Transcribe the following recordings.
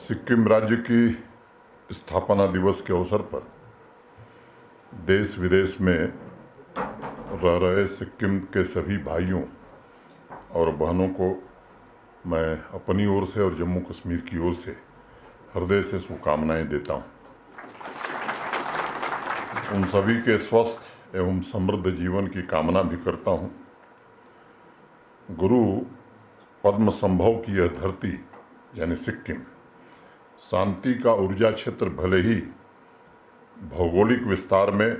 सिक्किम राज्य की स्थापना दिवस के अवसर पर देश विदेश में रह रहे सिक्किम के सभी भाइयों और बहनों को मैं अपनी ओर से और जम्मू कश्मीर की ओर से हृदय से शुभकामनाएं देता हूं। उन सभी के स्वस्थ एवं समृद्ध जीवन की कामना भी करता हूं। गुरु पद्म संभव की यह धरती यानी सिक्किम शांति का ऊर्जा क्षेत्र भले ही भौगोलिक विस्तार में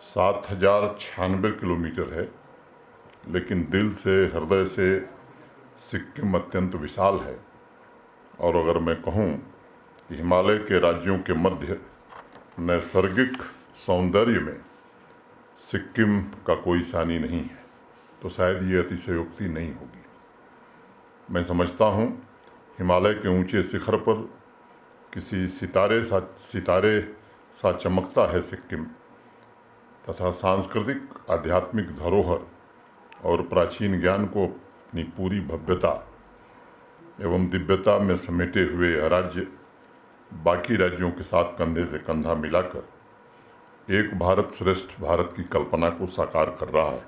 7096 किलोमीटर है, लेकिन दिल से हृदय से सिक्किम अत्यंत विशाल है। और अगर मैं कहूँ कि हिमालय के राज्यों के मध्य नैसर्गिक सौंदर्य में सिक्किम का कोई सानी नहीं है तो शायद ये अतिशयोक्ति नहीं होगी। मैं समझता हूँ हिमालय के ऊंचे शिखर पर किसी सितारे सा चमकता है सिक्किम, तथा सांस्कृतिक आध्यात्मिक धरोहर और प्राचीन ज्ञान को अपनी पूरी भव्यता एवं दिव्यता में समेटे हुए यह राज्य बाकी राज्यों के साथ कंधे से कंधा मिलाकर एक भारत श्रेष्ठ भारत की कल्पना को साकार कर रहा है।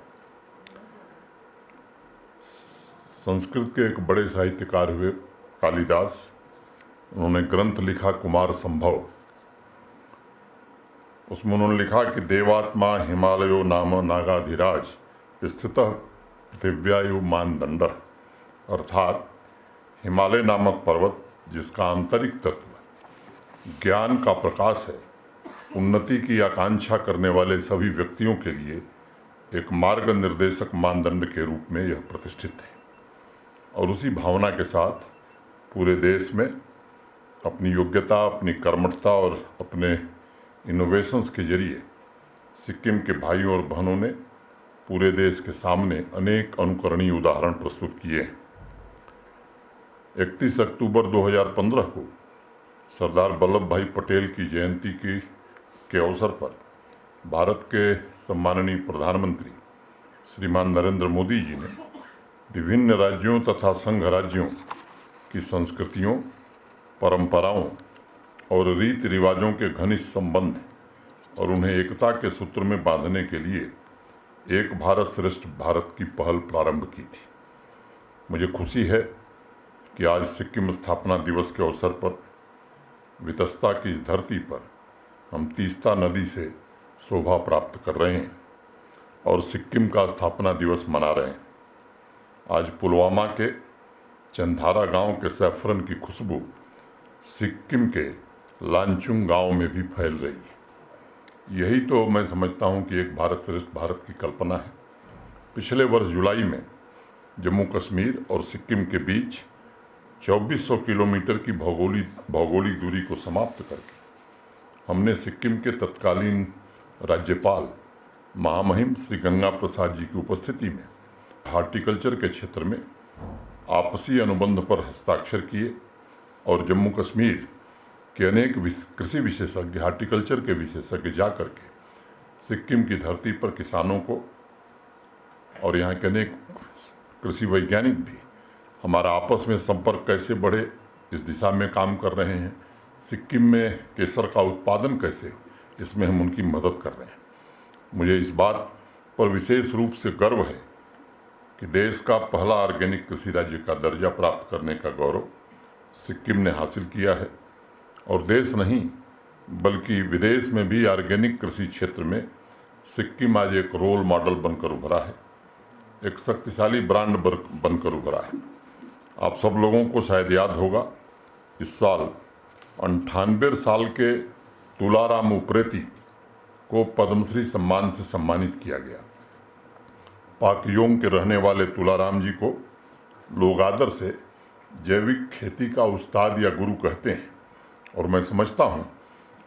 संस्कृत के एक बड़े साहित्यकार हुए कालिदास, उन्होंने ग्रंथ लिखा कुमार संभव। उसमें उन्होंने लिखा कि देवात्मा हिमालयो नाम नागाधिराज स्थितः पृथिव्यायु मानदंड, अर्थात हिमालय नामक पर्वत जिसका आंतरिक तत्व ज्ञान का प्रकाश है, उन्नति की आकांक्षा करने वाले सभी व्यक्तियों के लिए एक मार्ग निर्देशक मानदंड के रूप में यह प्रतिष्ठित है। और उसी भावना के साथ पूरे देश में अपनी योग्यता, अपनी कर्मठता और अपने इनोवेशंस के जरिए सिक्किम के भाइयों और बहनों ने पूरे देश के सामने अनेक अनुकरणीय उदाहरण प्रस्तुत किए हैं। 31 अक्टूबर 2015 को सरदार वल्लभ भाई पटेल की जयंती के अवसर पर भारत के सम्माननीय प्रधानमंत्री श्रीमान नरेंद्र मोदी जी ने विभिन्न राज्यों तथा संघ राज्यों की संस्कृतियों, परंपराओं और रीति रिवाजों के घनिष्ठ संबंध और उन्हें एकता के सूत्र में बांधने के लिए एक भारत श्रेष्ठ भारत की पहल प्रारंभ की थी। मुझे खुशी है कि आज सिक्किम स्थापना दिवस के अवसर पर वितस्ता की इस धरती पर हम तीस्ता नदी से शोभा प्राप्त कर रहे हैं और सिक्किम का स्थापना दिवस मना रहे हैं। आज पुलवामा के चंधारा गांव के सैफरन की खुशबू सिक्किम के लांचुंग गांव में भी फैल रही है। यही तो मैं समझता हूं कि एक भारत श्रेष्ठ भारत की कल्पना है। पिछले वर्ष जुलाई में जम्मू कश्मीर और सिक्किम के बीच 2400 किलोमीटर की भौगोलिक दूरी को समाप्त करके हमने सिक्किम के तत्कालीन राज्यपाल महामहिम श्री गंगा प्रसाद जी की उपस्थिति में हॉर्टिकल्चर के क्षेत्र में आपसी अनुबंध पर हस्ताक्षर किए और जम्मू कश्मीर के अनेक कृषि विशेषज्ञ, हॉर्टिकल्चर के विशेषज्ञ जाकर के सिक्किम की धरती पर किसानों को और यहाँ के अनेक कृषि वैज्ञानिक भी हमारा आपस में संपर्क कैसे बढ़े इस दिशा में काम कर रहे हैं। सिक्किम में केसर का उत्पादन कैसे, इसमें हम उनकी मदद कर रहे हैं। मुझे इस बात पर विशेष रूप से गर्व है कि देश का पहला ऑर्गेनिक कृषि राज्य का दर्जा प्राप्त करने का गौरव सिक्किम ने हासिल किया है। और देश नहीं बल्कि विदेश में भी ऑर्गेनिक कृषि क्षेत्र में सिक्किम आज एक रोल मॉडल बनकर उभरा है, एक शक्तिशाली ब्रांड बनकर उभरा है। आप सब लोगों को शायद याद होगा, इस साल 98 साल के तुलाराम उप्रेती को पद्मश्री सम्मान से सम्मानित किया गया। पाकयोंग के रहने वाले तुलाराम जी को लोग आदर से जैविक खेती का उस्ताद या गुरु कहते हैं और मैं समझता हूँ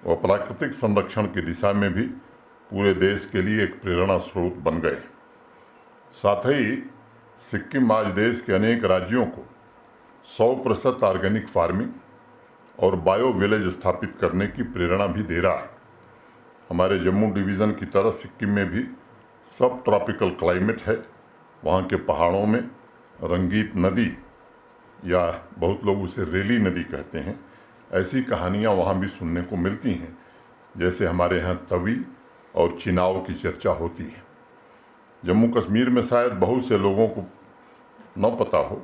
वह प्राकृतिक संरक्षण की दिशा में भी पूरे देश के लिए एक प्रेरणा स्रोत बन गए। साथ ही सिक्किम आज देश के अनेक राज्यों को 100% ऑर्गेनिक फार्मिंग और बायो विलेज स्थापित करने की प्रेरणा भी दे रहा है। हमारे जम्मू डिवीज़न की तरह सिक्किम में भी सब ट्रॉपिकल क्लाइमेट है। वहाँ के पहाड़ों में रंगीत नदी या बहुत लोग उसे रेली नदी कहते हैं, ऐसी कहानियाँ वहाँ भी सुनने को मिलती हैं। जैसे हमारे यहाँ तवी और चिनाव की चर्चा होती है। जम्मू कश्मीर में शायद बहुत से लोगों को न पता हो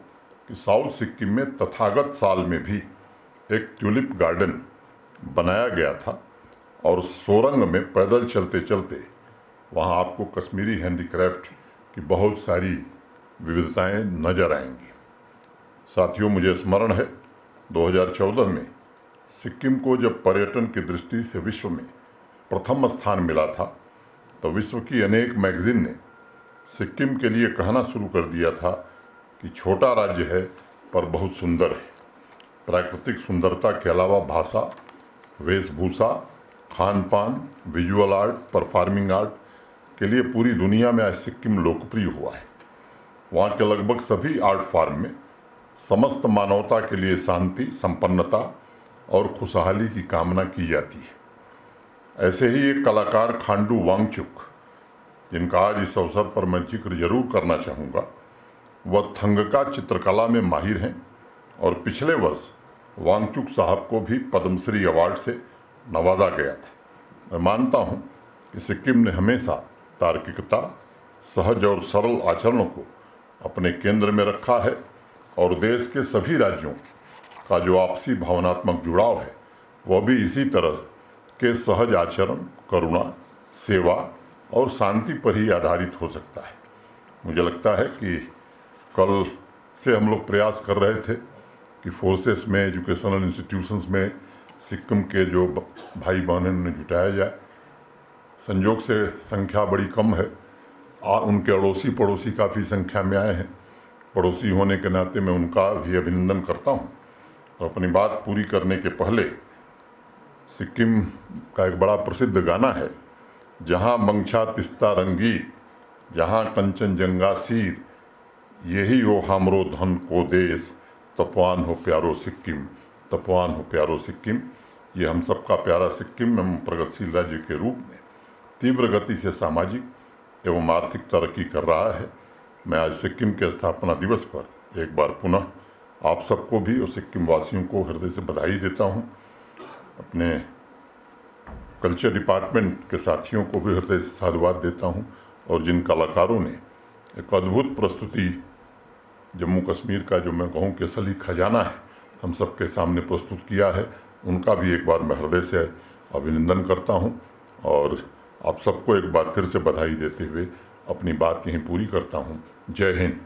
कि साउथ सिक्किम में तथागत साल में भी एक ट्यूलिप गार्डन बनाया गया था और सोरंग में पैदल चलते चलते वहाँ आपको कश्मीरी हैंडीक्राफ्ट की बहुत सारी विविधताएं नजर आएंगी। साथियों, मुझे स्मरण है 2014 में सिक्किम को जब पर्यटन की दृष्टि से विश्व में प्रथम स्थान मिला था, तो विश्व की अनेक मैगजीन ने सिक्किम के लिए कहना शुरू कर दिया था कि छोटा राज्य है पर बहुत सुंदर है। प्राकृतिक सुंदरता के अलावा भाषा, वेशभूषा, खान पान, विजुअल आर्ट, परफॉर्मिंग आर्ट के लिए पूरी दुनिया में आज सिक्किम लोकप्रिय हुआ है। वहाँ के लगभग सभी आर्ट फॉर्म में समस्त मानवता के लिए शांति, संपन्नता और खुशहाली की कामना की जाती है। ऐसे ही एक कलाकार खांडू वांगचुक, जिनका आज इस अवसर पर मैं जिक्र जरूर करना चाहूँगा, वह थंगका चित्रकला में माहिर हैं और पिछले वर्ष वांगचुक साहब को भी पद्मश्री अवार्ड से नवाजा गया था। मैं मानता हूँ कि सिक्किम ने हमेशा तार्किकता, सहज और सरल आचरणों को अपने केंद्र में रखा है और देश के सभी राज्यों का जो आपसी भावनात्मक जुड़ाव है वह भी इसी तरह के सहज आचरण, करुणा, सेवा और शांति पर ही आधारित हो सकता है। मुझे लगता है कि कल से हम लोग प्रयास कर रहे थे कि फोर्सेस में, एजुकेशनल इंस्टीट्यूशंस में सिक्किम के जो भाई बहनों ने जुटाया जाए। संयोग से संख्या बड़ी कम है और उनके अड़ोसी पड़ोसी काफ़ी संख्या में आए हैं। पड़ोसी होने के नाते मैं उनका भी अभिनंदन करता हूँ। और अपनी बात पूरी करने के पहले सिक्किम का एक बड़ा प्रसिद्ध गाना है, जहाँ मंगछा तिस्ता रंगीत, जहाँ कंचनजंगा सीर, यही हो हमरो धन को देश, तपवान हो प्यारो सिक्किम, तपवान हो प्यारो सिक्किम। ये हम सबका प्यारा सिक्किम एवं प्रगतिशील राज्य के रूप में तीव्र गति से सामाजिक एवं आर्थिक तरक्की कर रहा है। मैं आज सिक्किम के स्थापना दिवस पर एक बार पुनः आप सबको भी और सिक्किम वासियों को हृदय से बधाई देता हूँ। अपने कल्चर डिपार्टमेंट के साथियों को भी हृदय से साधुवाद देता हूँ और जिन कलाकारों ने एक अद्भुत प्रस्तुति जम्मू कश्मीर का, जो मैं कहूँ कि असली खजाना है, हम सबके सामने प्रस्तुत किया है, उनका भी एक बार मैं हृदय से अभिनंदन करता हूँ और आप सबको एक बार फिर से बधाई देते हुए अपनी बात यहीं पूरी करता हूँ। जय हिंद।